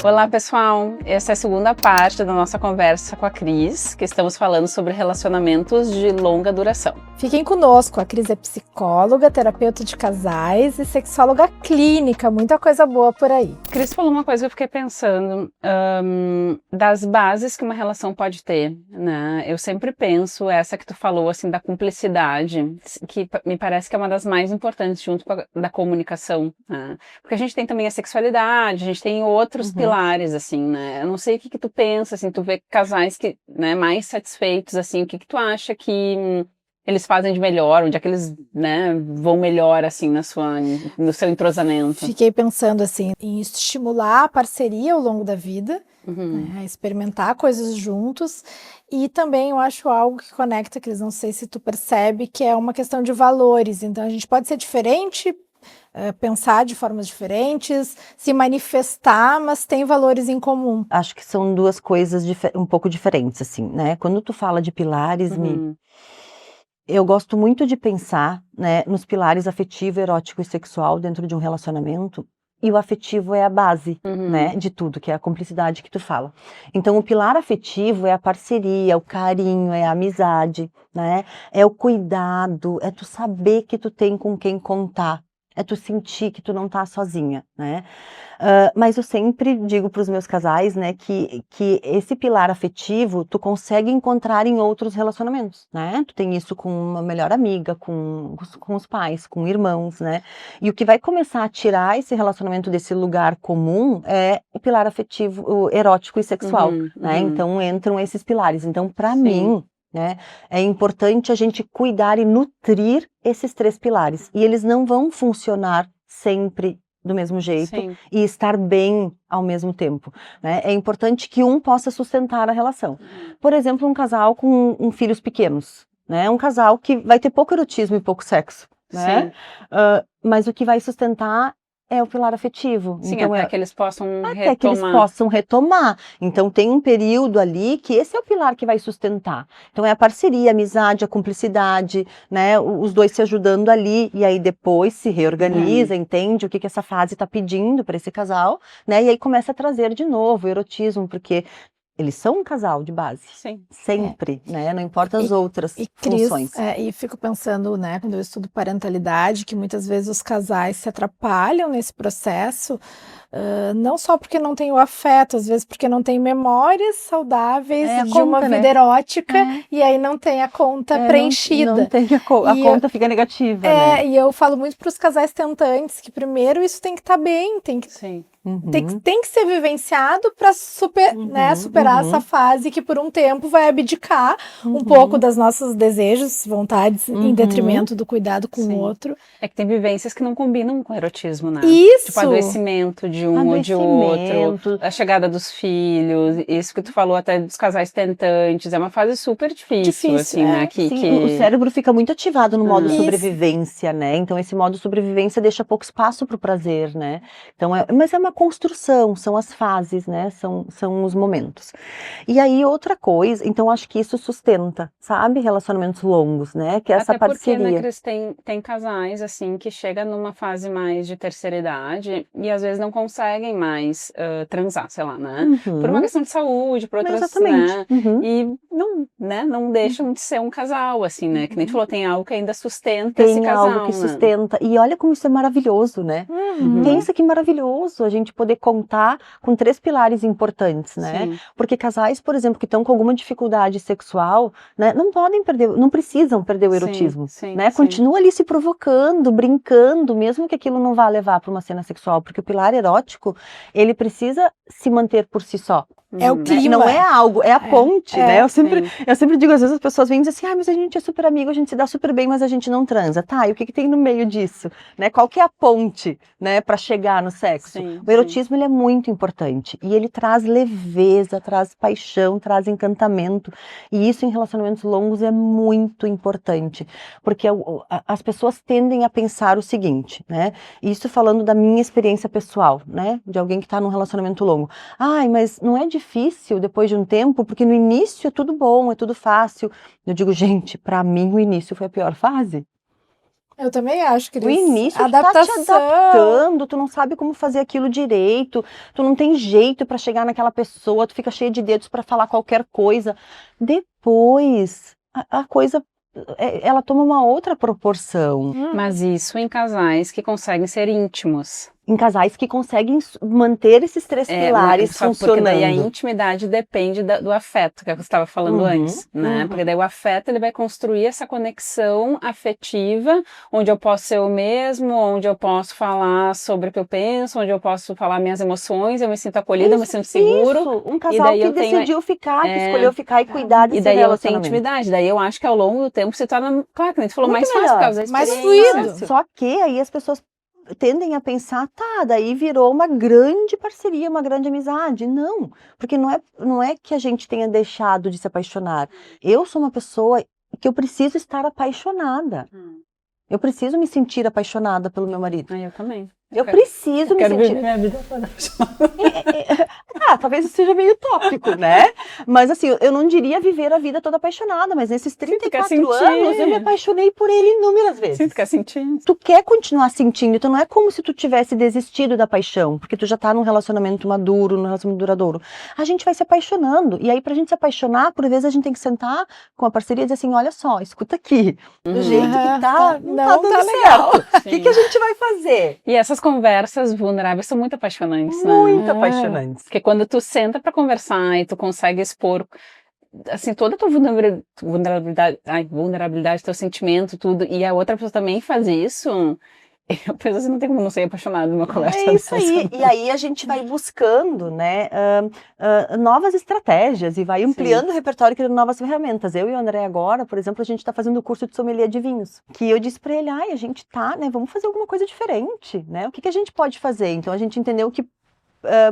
Olá, pessoal! Essa é a segunda parte da nossa conversa com a Cris, que estamos falando sobre relacionamentos de longa duração. Fiquem conosco, a Cris é psicóloga, terapeuta de casais e sexóloga clínica, muita coisa boa por aí. Cris falou uma coisa que eu fiquei pensando, das bases que uma relação pode ter, né? Eu sempre penso, essa que tu falou, assim, da cumplicidade, que me parece que é uma das mais importantes junto com a da comunicação, né? Porque a gente tem também a sexualidade, a gente tem outros pilares, assim, né? Eu não sei o que tu pensa, assim, tu vê casais que, né, mais satisfeitos, assim, o que tu acha que eles fazem de melhor, onde é que eles, né, vão melhor, assim, no seu entrosamento? Fiquei pensando, assim, em estimular a parceria ao longo da vida, né, experimentar coisas juntos, e também eu acho algo que conecta, Cris, não sei se tu percebe, que é uma questão de valores. Então a gente pode ser diferente, pensar de formas diferentes, se manifestar, mas tem valores em comum. Acho que são duas coisas um pouco diferentes, assim, né? Quando tu fala de pilares, eu gosto muito de pensar, né, nos pilares afetivo, erótico e sexual dentro de um relacionamento, e o afetivo é a base, né, de tudo, que é a cumplicidade que tu fala. Então, o pilar afetivo é a parceria, o carinho, é a amizade, né, é o cuidado, é tu saber que tu tem com quem contar, é tu sentir que tu não tá sozinha, né. Mas eu sempre digo para os meus casais, né, que esse pilar afetivo tu consegue encontrar em outros relacionamentos, né? Tu tem isso com uma melhor amiga, com os pais, com irmãos, né? E o que vai começar a tirar esse relacionamento desse lugar comum é o pilar afetivo, o erótico e sexual, né? Então entram esses pilares. Então, para mim, né, é importante a gente cuidar e nutrir esses três pilares. E eles não vão funcionar sempre do mesmo jeito e estar bem ao mesmo tempo, né? É importante que um possa sustentar a relação. Por exemplo, um casal com filhos pequenos, né? Um casal que vai ter pouco erotismo e pouco sexo, né? Mas o que vai sustentar é o pilar afetivo. Sim, então, até que eles possam retomar. Até que eles possam retomar. Então tem um período ali que esse é o pilar que vai sustentar. Então é a parceria, a amizade, a cumplicidade, né? Os dois se ajudando ali, e aí depois se reorganiza, entende o que essa fase está pedindo para esse casal, né? E aí começa a trazer de novo o erotismo, porque eles são um casal de base. Sempre, né? Não importa as outras funções. E fico pensando, né, quando eu estudo parentalidade, que muitas vezes os casais se atrapalham nesse processo, não só porque não tem o afeto, às vezes porque não tem memórias saudáveis de uma vida erótica, e aí não tem a conta preenchida. Não tem a conta fica negativa, né? E eu falo muito para os casais tentantes que primeiro isso tem que estar bem, tem que ser vivenciado para superar essa fase que por um tempo vai abdicar um pouco das nossos desejos, vontades, em detrimento do cuidado com o outro. É que tem vivências que não combinam com o erotismo, né? Isso! Tipo, adoecimento de um ou de outro, a chegada dos filhos, isso que tu falou até dos casais tentantes, é uma fase super difícil assim, né? O cérebro fica muito ativado no modo sobrevivência, né? Então esse modo sobrevivência deixa pouco espaço para o prazer, né? Então, mas é uma construção, são as fases, né? São os momentos. E aí outra coisa, então acho que isso sustenta, sabe? Relacionamentos longos, né? Que é essa parceria. Até porque, né, Cris, tem casais, assim, que chegam numa fase mais de terceira idade e às vezes não conseguem mais transar, sei lá, né? Por uma questão de saúde, por outras, né? E não deixam de ser um casal, assim, né? Que nem tu falou, tem algo que ainda sustenta esse casal. Tem algo que sustenta. E olha como isso é maravilhoso, né? Pensa que maravilhoso a gente poder contar com três pilares importantes, né? Porque casais, por exemplo, que estão com alguma dificuldade sexual, né, não precisam perder o erotismo, né? Continua ali se provocando, brincando, mesmo que aquilo não vá levar para uma cena sexual, porque o pilar erótico, ele precisa se manter por si só. É o clima. Não é algo, é a ponte, né? Eu sempre digo, às vezes as pessoas vêm e dizem assim, mas a gente é super amigo, a gente se dá super bem, mas a gente não transa. Tá, e o que tem no meio disso? Né? Qual que é a ponte, né, para chegar no sexo? O erotismo, ele é muito importante. E ele traz leveza, traz paixão, traz encantamento. E isso em relacionamentos longos é muito importante. Porque as pessoas tendem a pensar o seguinte, né? Isso falando da minha experiência pessoal, né? De alguém que está num relacionamento longo. Mas não é difícil depois de um tempo, porque no início é tudo bom, é tudo fácil. Eu digo, gente, para mim o início foi a pior fase. Eu também acho, Cris. No início, tu tá te adaptando, tu não sabe como fazer aquilo direito, tu não tem jeito pra chegar naquela pessoa, tu fica cheia de dedos pra falar qualquer coisa. Depois, a coisa, ela toma uma outra proporção. Mas isso em casais que conseguem ser íntimos. Em casais que conseguem manter esses 3 pilares funcionando. Porque daí a intimidade depende do afeto, que é o que você estava falando antes, né? Porque daí o afeto, ele vai construir essa conexão afetiva, onde eu posso ser eu mesmo, onde eu posso falar sobre o que eu penso, onde eu posso falar minhas emoções, eu me sinto acolhida, eu me sinto seguro. Isso, um casal que decidiu ficar, que escolheu ficar e cuidar desse relacionamento. E daí eu tenho intimidade, daí eu acho que ao longo do tempo se torna, claro, que a gente falou, mais fácil por causa da mais fluido. Só que aí as pessoas tendem a pensar, tá, daí virou uma grande parceria, uma grande amizade. Não, porque não é que a gente tenha deixado de se apaixonar. Eu sou uma pessoa que eu preciso estar apaixonada. Eu preciso me sentir apaixonada pelo meu marido. Eu também. Eu preciso me quero sentir... viver minha vida toda apaixonada. Talvez isso seja meio utópico, né? Mas assim, eu não diria viver a vida toda apaixonada, mas nesses 34 anos eu me apaixonei por ele inúmeras vezes. Sim, tu quer sentir. Tu quer continuar sentindo, então não é como se tu tivesse desistido da paixão, porque tu já tá num relacionamento maduro, num relacionamento duradouro. A gente vai se apaixonando, e aí pra gente se apaixonar, por vezes a gente tem que sentar com a parceria e dizer assim, olha só, escuta aqui, do jeito que tá, não tá dando certo. O que a gente vai fazer? E essas conversas vulneráveis são muito apaixonantes, né? Muito apaixonantes. Porque quando tu senta pra conversar e tu consegue expor, assim, toda a tua vulnerabilidade, teu sentimento, tudo, e a outra pessoa também faz isso, eu penso assim, não tem como não ser apaixonado numa conversa É isso aí, e aí a gente vai buscando, né, novas estratégias e vai ampliando o repertório, criando novas ferramentas. Eu e o André agora, por exemplo, a gente está fazendo o curso de sommelier de vinhos, que eu disse para ele, a gente tá, né, vamos fazer alguma coisa diferente, né, o que a gente pode fazer? Então a gente entendeu que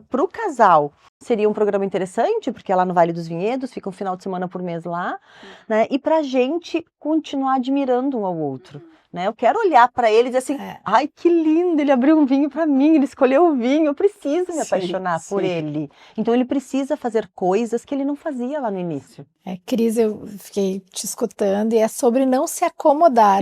para o casal seria um programa interessante, porque é lá no Vale dos Vinhedos, fica um final de semana por mês lá, né, e para a gente continuar admirando um ao outro. Né? Eu quero olhar para ele e dizer assim, ai, que lindo, ele abriu um vinho para mim, ele escolheu o vinho, eu preciso me apaixonar por ele. Então ele precisa fazer coisas que ele não fazia lá no início. Cris, eu fiquei te escutando e é sobre não se acomodar.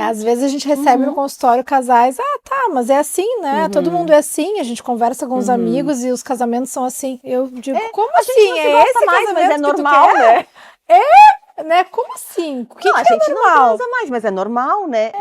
Às vezes a gente recebe no consultório casais, mas é assim, né? Todo mundo é assim, a gente conversa com os amigos e os casamentos são assim. Eu digo, como assim? É esse mais, mas é normal, né? Né? Como assim? O que a é gente normal? Não transa mais, mas é normal, né?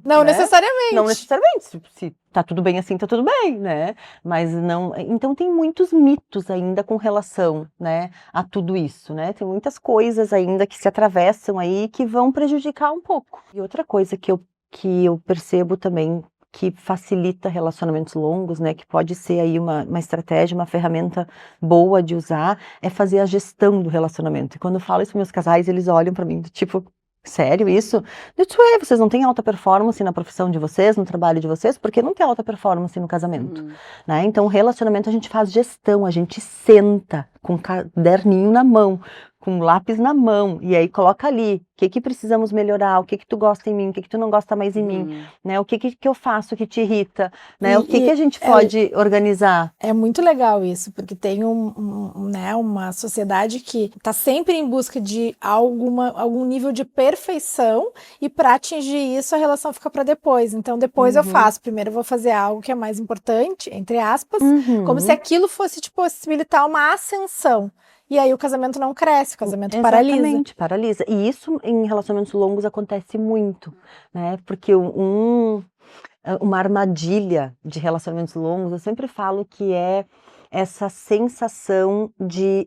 Não necessariamente. Não necessariamente. Se tá tudo bem assim, tá tudo bem, né? Mas não. Então tem muitos mitos ainda com relação, né, a tudo isso, né? Tem muitas coisas ainda que se atravessam aí que vão prejudicar um pouco. E outra coisa que eu percebo também que facilita relacionamentos longos, né, que pode ser aí uma estratégia, uma ferramenta boa de usar, é fazer a gestão do relacionamento. E quando eu falo isso para meus casais, eles olham para mim do tipo, sério isso? Eu digo, vocês não têm alta performance na profissão de vocês, no trabalho de vocês, porque não tem alta performance no casamento, né? Então, relacionamento a gente faz gestão, a gente senta com um caderninho na mão, com um lápis na mão, e aí coloca ali, o que precisamos melhorar, o que tu gosta em mim, o que tu não gosta mais em mim, né, o que eu faço que te irrita, né, o que a gente pode organizar. É muito legal isso, porque tem uma sociedade que está sempre em busca de algum nível de perfeição, e para atingir isso a relação fica para depois, então depois eu faço, primeiro eu vou fazer algo que é mais importante, entre aspas, como se aquilo fosse te possibilitar uma ascensão. E aí o casamento não cresce, o casamento paralisa. Exatamente, paralisa. E isso em relacionamentos longos acontece muito, né? Porque uma armadilha de relacionamentos longos, eu sempre falo que é essa sensação de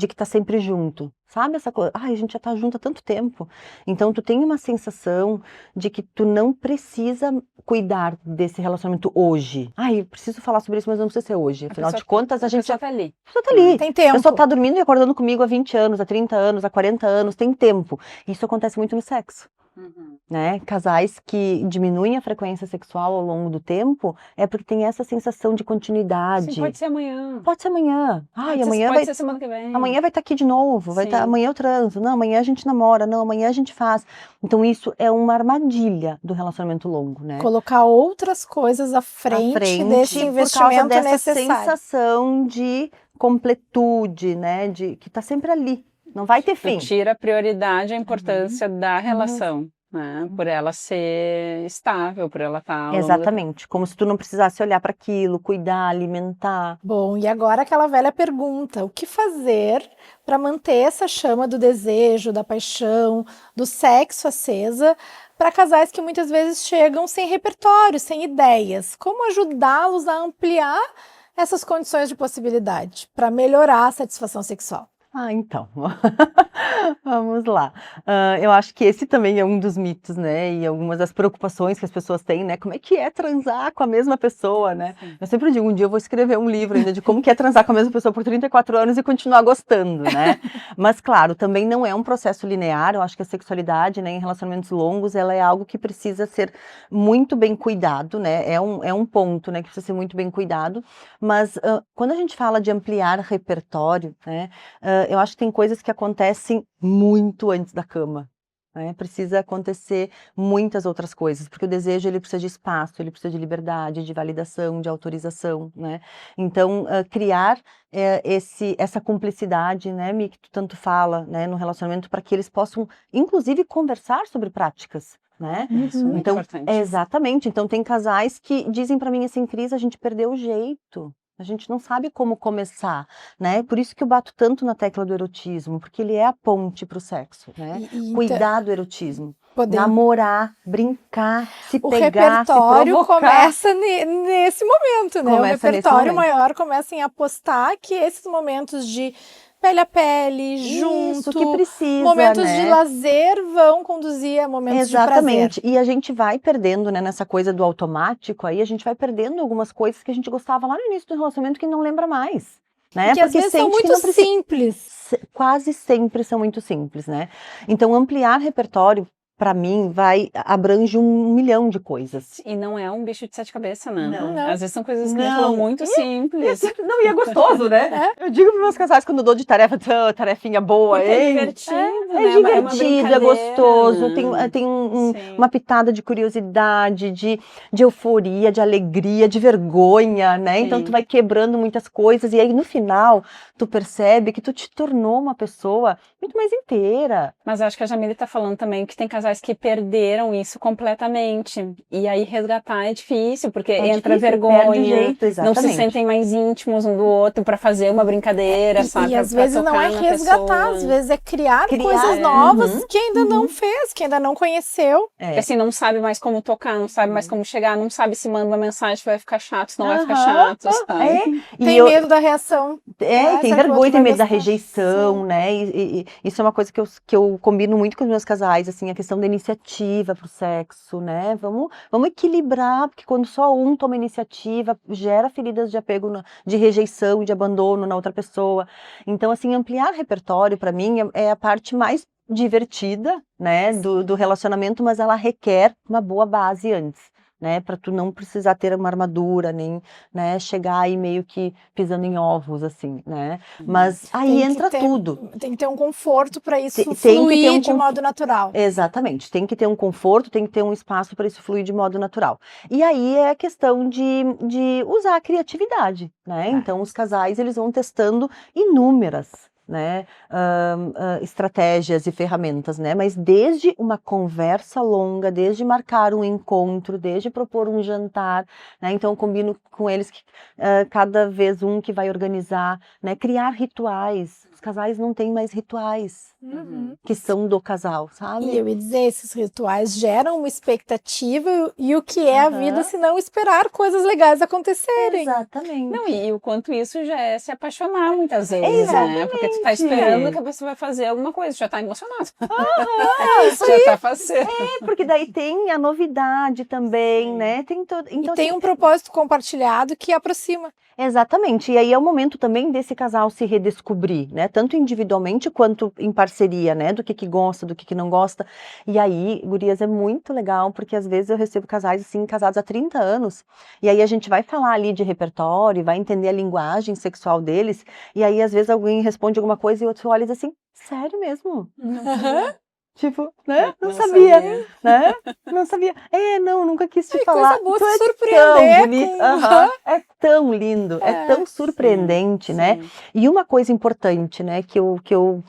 que tá sempre junto. Sabe essa coisa? A gente já tá junto há tanto tempo. Então, tu tem uma sensação de que tu não precisa cuidar desse relacionamento hoje. Eu preciso falar sobre isso, mas não precisa ser hoje. Afinal de contas, a gente já tá ali. A pessoa tá ali. Tem tempo. A pessoa tá dormindo e acordando comigo há 20 anos, há 30 anos, há 40 anos. Tem tempo. Isso acontece muito no sexo. Né? Casais que diminuem a frequência sexual ao longo do tempo é porque tem essa sensação de continuidade. Sim, pode ser amanhã. Pode ser amanhã. Amanhã pode ser semana que vem. Amanhã vai estar aqui de novo. Amanhã eu transo. Não, amanhã a gente namora. Não, amanhã a gente faz. Então isso é uma armadilha do relacionamento longo, né? Colocar outras coisas à frente desse investimento por causa dessa necessário. sensação de completude, né? De que tá sempre ali. Não vai ter Tu fim. tira a prioridade, a importância da relação, né? Por ela ser estável, por ela estar... Exatamente, como se tu não precisasse olhar para aquilo, cuidar, alimentar. Bom, e agora aquela velha pergunta: o que fazer para manter essa chama do desejo, da paixão, do sexo acesa para casais que muitas vezes chegam sem repertório, sem ideias? Como ajudá-los a ampliar essas condições de possibilidade para melhorar a satisfação sexual? Então, vamos lá. Eu acho que esse também é um dos mitos, né? E algumas das preocupações que as pessoas têm, né? Como é que é transar com a mesma pessoa, né? Eu sempre digo, um dia eu vou escrever um livro ainda de como que é transar com a mesma pessoa por 34 anos e continuar gostando, né? Mas, claro, também não é um processo linear. Eu acho que a sexualidade, né, em relacionamentos longos, ela é algo que precisa ser muito bem cuidado, né? É um ponto, né, que precisa ser muito bem cuidado. Mas, quando a gente fala de ampliar repertório, né? Eu acho que tem coisas que acontecem muito antes da cama, né? Precisa acontecer muitas outras coisas, porque o desejo ele precisa de espaço, ele precisa de liberdade, de validação, de autorização, né? Então, criar essa cumplicidade, né, Mi, que tu tanto fala, né, no relacionamento, para que eles possam, inclusive, conversar sobre práticas. Né? Isso é muito Então, importante. exatamente. Então, tem casais que dizem para mim assim, Cris, a gente perdeu o jeito. A gente não sabe como começar, né? Por isso que eu bato tanto na tecla do erotismo, porque ele é a ponte para o sexo, né? Cuidar do erotismo, namorar, brincar, se o pegar, se repertório provocar. começa nesse momento, né? Começa o repertório maior começa em apostar que esses momentos de pele a pele, junto, isso que precisa, momentos né? de lazer vão conduzir a momentos de prazer. Exatamente, e a gente vai perdendo, né, nessa coisa do automático, aí a gente vai perdendo algumas coisas que a gente gostava lá no início do relacionamento que não lembra mais, né? Que às vezes são muito simples. Quase sempre são muito simples, né? Então ampliar repertório, para mim, abrange 1 milhão de coisas. E não é um bicho de 7 cabeças, né? Não. Às vezes são coisas que falam muito simples. E é gostoso, né? Eu digo para meus casais quando eu dou de tarefa, tarefinha boa, porque é divertido, né? É divertido, é gostoso, né? tem uma pitada de curiosidade, de euforia, de alegria, de vergonha, né? Então tu vai quebrando muitas coisas e aí no final tu percebe que tu te tornou uma pessoa muito mais inteira. Mas acho que a Jamile tá falando também que tem casais que perderam isso completamente. E aí resgatar é difícil, porque entra vergonha, não se sentem mais íntimos um do outro para fazer uma brincadeira, sabe? E às vezes não é resgatar, às vezes é criar coisas novas que ainda não fez, que ainda não conheceu. Porque assim, não sabe mais como tocar, não sabe mais como chegar, não sabe se manda uma mensagem vai ficar chato, se não vai ficar chato, sabe? Tem medo da reação. Tem vergonha, tem medo da rejeição, né? E isso é uma coisa que eu combino muito com os meus casais, assim, a questão da iniciativa pro sexo, né? Vamos equilibrar, porque quando só um toma iniciativa, gera feridas de apego, de rejeição e de abandono na outra pessoa. Então, assim, ampliar repertório, para mim, é a parte mais divertida, né, do relacionamento, mas ela requer uma boa base antes, né, para tu não precisar ter uma armadura, nem, né, chegar aí meio que pisando em ovos, assim, né, mas aí entra tudo. Tem que ter um conforto para isso fluir de modo natural. Exatamente, tem que ter um conforto, tem que ter um espaço para isso fluir de modo natural. E aí é a questão de usar a criatividade, né, então os casais, eles vão testando inúmeras, né, estratégias e ferramentas, né, mas desde uma conversa longa, desde marcar um encontro, desde propor um jantar, né, então eu combino com eles que cada vez um que vai organizar, né, criar rituais. Os casais não têm mais rituais que são do casal, sabe? E eu ia dizer, esses rituais geram uma expectativa e o que é a vida se não esperar coisas legais acontecerem. Exatamente. Não, e o quanto isso já é se apaixonar muitas vezes, né? Porque tu tá esperando que a pessoa vai fazer alguma coisa, já tá emocionado. Isso já tá fazendo. Porque daí tem a novidade também, né? Tem todo. Então, e tem um propósito compartilhado que aproxima. Exatamente, e aí é o momento também desse casal se redescobrir, né, tanto individualmente quanto em parceria, né, do que gosta, do que não gosta, e aí, gurias, é muito legal, porque às vezes eu recebo casais, assim, casados há 30 anos, e aí a gente vai falar ali de repertório, vai entender a linguagem sexual deles, e aí às vezes alguém responde alguma coisa e o outro olha e diz assim, sério mesmo? Tipo, né? Não Não sabia, sabia. né? Não sabia. Não, nunca quis te Ai, falar. coisa boa Tu se é surpreender tão bonito. com- Aham. É tão lindo, é tão surpreendente, Sim, né? sim. E uma coisa importante, né, que eu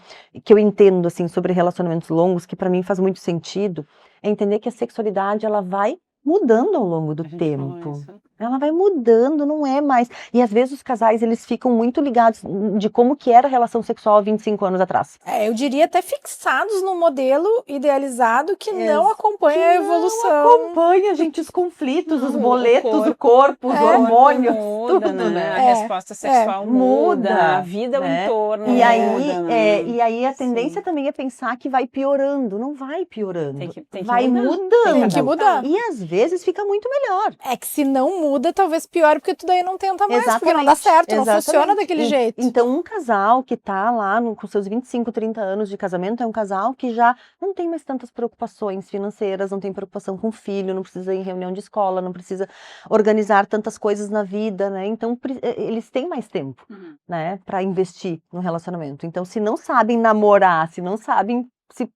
entendo, assim, sobre relacionamentos longos, que pra mim faz muito sentido, é entender que a sexualidade, ela vai mudando ao longo do A gente falou tempo. isso. Ela vai mudando, não é mais. E às vezes os casais, eles ficam muito ligados de como que era a relação sexual há 25 anos atrás. Eu diria até fixados no modelo idealizado que não acompanha a Que evolução. não acompanha, gente, os conflitos, os Não, boletos, o o corpo, os O corpo hormônios, muda, tudo, né? A resposta sexual muda, a vida, o né? entorno E aí, muda, né? e aí a tendência Sim. também é pensar que vai piorando. Não vai piorando. Tem que vai mudar. mudando. Tem que mudar. E às vezes fica muito melhor. É que se não muda, talvez pior, porque tu daí não tenta mais, porque não dá Exatamente, certo, não funciona exatamente. daquele jeito. Então, um casal que tá lá com seus 25, 30 anos de casamento é um casal que já não tem mais tantas preocupações financeiras, não tem preocupação com o filho, não precisa ir em reunião de escola, não precisa organizar tantas coisas na vida, né? Então, eles têm mais tempo, né, para investir no relacionamento. Então, se não sabem namorar, se não sabem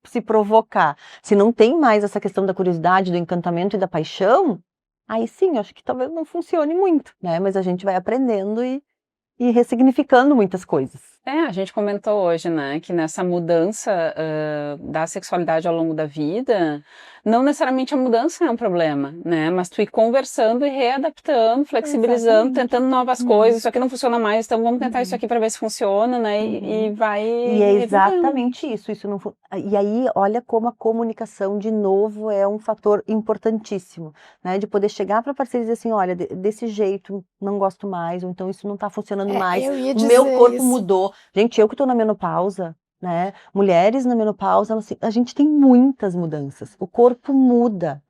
se provocar, se não tem mais essa questão da curiosidade, do encantamento e da paixão, aí sim, acho que talvez não funcione muito, né? Mas a gente vai aprendendo e ressignificando muitas coisas. A gente comentou hoje, né, que nessa mudança da sexualidade ao longo da vida, não necessariamente a mudança é um problema, né, mas tu ir conversando e readaptando, flexibilizando, Exatamente. tentando novas coisas, isso aqui não funciona mais, então vamos tentar isso aqui para ver se funciona, né, e vai E é revidando. exatamente isso não e aí, olha como a comunicação, de novo, é um fator importantíssimo, né, de poder chegar para a parceira e dizer assim, olha, desse jeito, não gosto mais, ou então isso não está funcionando mais, eu ia o meu dizer corpo isso. mudou. Gente, eu que estou na menopausa, né, mulheres na menopausa, a gente tem muitas mudanças, o corpo muda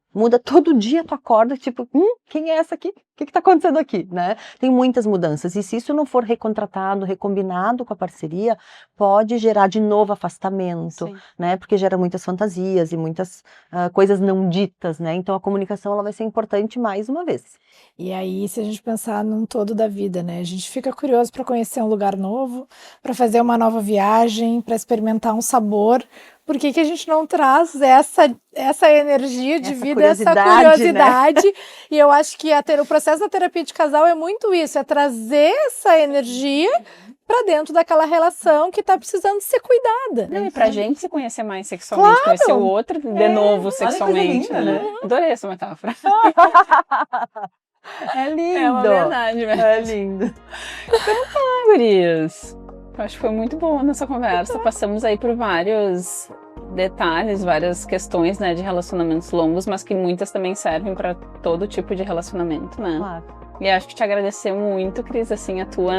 todo dia, tu acorda, tipo, quem é essa aqui? O que está acontecendo aqui, né? Tem muitas mudanças, e se isso não for recontratado, recombinado com a parceria, pode gerar de novo afastamento, Sim. né? Porque gera muitas fantasias e muitas coisas não ditas, né? Então a comunicação, ela vai ser importante mais uma vez. E aí, se a gente pensar num todo da vida, né? A gente fica curioso para conhecer um lugar novo, para fazer uma nova viagem, para experimentar um sabor. Por que que a gente não traz essa energia de Essa vida, essa curiosidade, curiosidade? Né? E eu acho que o processo da terapia de casal é muito isso, é trazer essa energia para dentro daquela relação que está precisando ser cuidada. Não, e pra gente se conhecer mais sexualmente, conhecer o outro de novo sexualmente, linda, né? Adorei essa metáfora. É lindo. É uma verdade, velho. É lindo. Gurias, acho que foi muito boa a nossa conversa. Passamos aí por vários detalhes, várias questões, né, de relacionamentos longos, mas que muitas também servem para todo tipo de relacionamento, né? Claro. E acho que te agradecer muito, Cris, assim, a tua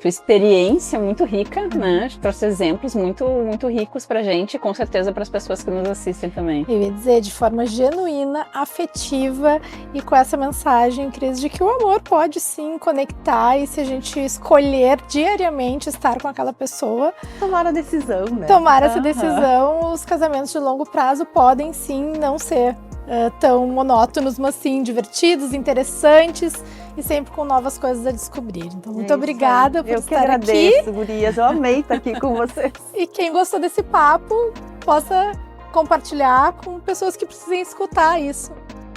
experiência muito rica, né? Trouxe exemplos muito, muito ricos pra gente e com certeza para as pessoas que nos assistem também. Eu ia dizer, de forma genuína, afetiva e com essa mensagem, Cris, de que o amor pode sim conectar, e se a gente escolher diariamente estar com aquela pessoa, Tomar a decisão, né? tomar essa decisão, os casamentos de longo prazo podem sim não ser tão monótonos, mas sim divertidos, interessantes e sempre com novas coisas a descobrir. Então, muito obrigada por estar aqui. Eu que agradeço, gurias. Eu amei estar aqui com vocês. E quem gostou desse papo, possa compartilhar com pessoas que precisem escutar isso.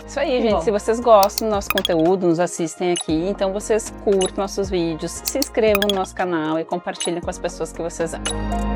Isso aí, gente. Se vocês gostam do nosso conteúdo, nos assistem aqui, então vocês curtam nossos vídeos, se inscrevam no nosso canal e compartilhem com as pessoas que vocês amam.